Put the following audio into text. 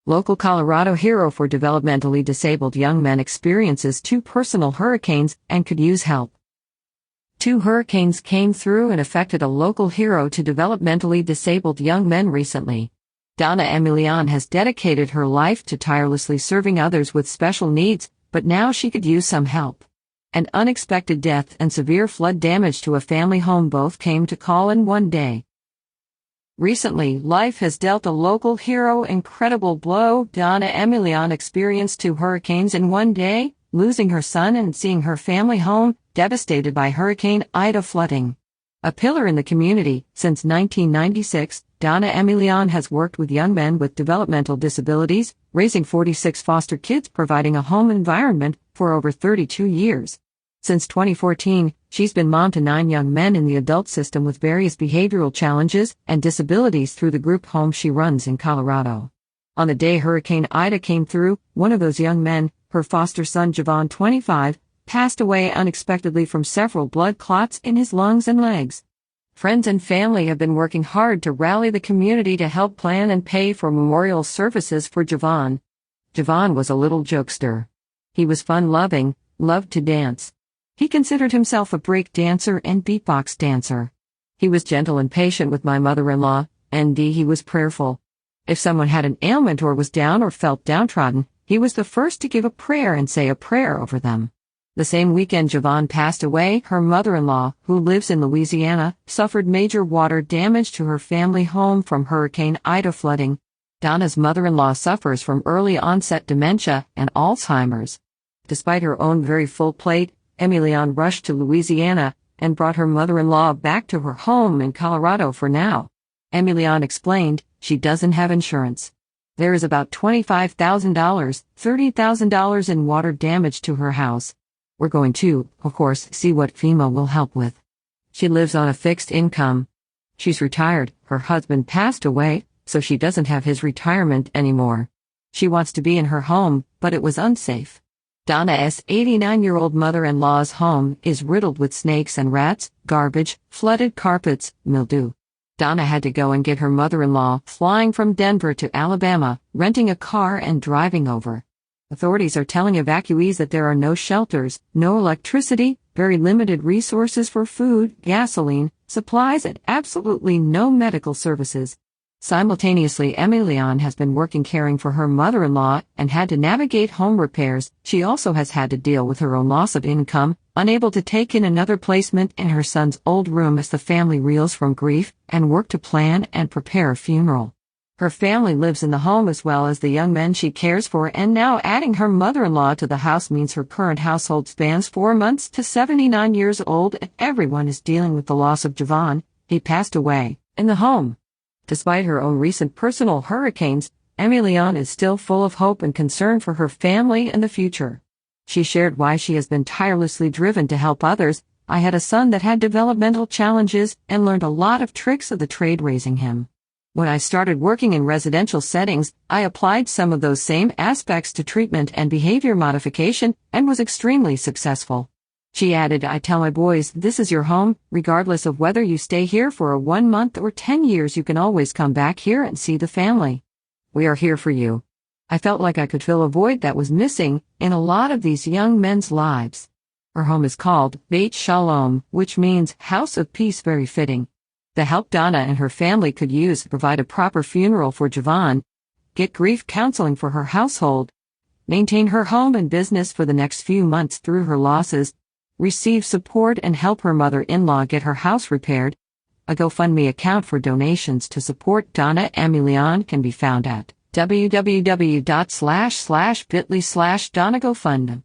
Local Colorado hero for developmentally disabled young men experiences 2 personal hurricanes and could use help. 2 hurricanes came through and affected a local hero to developmentally disabled young men recently. Donna Emilien has dedicated her life to tirelessly serving others with special needs, but now she could use some help. An unexpected death and severe flood damage to a family home both came to call in one day. Recently, life has dealt a local hero incredible blow. Donna Emilien experienced 2 hurricanes in one day, losing her son and seeing her family home devastated by Hurricane Ida flooding. A pillar in the community, since 1996, Donna Emilien has worked with young men with developmental disabilities, raising 46 foster kids, providing a home environment for over 32 years. Since 2014, she's been mom to 9 young men in the adult system with various behavioral challenges and disabilities through the group home she runs in Colorado. On the day Hurricane Ida came through, one of those young men, her foster son Javon, 25, passed away unexpectedly from several blood clots in his lungs and legs. Friends and family have been working hard to rally the community to help plan and pay for memorial services for Javon. Javon was a little jokester. He was fun-loving, loved to dance. He considered himself a break dancer and beatbox dancer. He was gentle and patient with my mother-in-law, and he was prayerful. If someone had an ailment or was down or felt downtrodden, he was the first to give a prayer and say a prayer over them. The same weekend Javon passed away, her mother-in-law, who lives in Louisiana, suffered major water damage to her family home from Hurricane Ida flooding. Donna's mother-in-law suffers from early-onset dementia and Alzheimer's. Despite her own very full plate, Emilien rushed to Louisiana and brought her mother-in-law back to her home in Colorado for now. Emilien explained, she doesn't have insurance. There is about $25,000, $30,000 in water damage to her house. We're going to, of course, see what FEMA will help with. She lives on a fixed income. She's retired, her husband passed away, so she doesn't have his retirement anymore. She wants to be in her home, but it was unsafe. Donna's 89-year-old mother-in-law's home is riddled with snakes and rats, garbage, flooded carpets, mildew. Donna had to go and get her mother-in-law, flying from Denver to Alabama, renting a car and driving over. Authorities are telling evacuees that there are no shelters, no electricity, very limited resources for food, gasoline, supplies, and absolutely no medical services. Simultaneously, Emilien has been working caring for her mother-in-law and had to navigate home repairs. She also has had to deal with her own loss of income, unable to take in another placement in her son's old room as the family reels from grief and work to plan and prepare a funeral. Her family lives in the home as well as the young men she cares for, and now adding her mother-in-law to the house means her current household spans 4 months to 79 years old, and everyone is dealing with the loss of Javon. He passed away in the home. Despite her own recent personal hurricanes, Emilien is still full of hope and concern for her family and the future. She shared why she has been tirelessly driven to help others. I had a son that had developmental challenges and learned a lot of tricks of the trade raising him. When I started working in residential settings, I applied some of those same aspects to treatment and behavior modification and was extremely successful. She added, I tell my boys, this is your home, regardless of whether you stay here for a 1 month or 10 years, you can always come back here and see the family. We are here for you. I felt like I could fill a void that was missing in a lot of these young men's lives. Her home is called Beit Shalom, which means house of peace, very fitting. The help Donna and her family could use to provide a proper funeral for Javon, get grief counseling for her household, maintain her home and business for the next few months through her losses, receive support and help her mother-in-law get her house repaired. A GoFundMe account for donations to support Donna Emilien can be found at www.bit.ly/DonnaGoFund.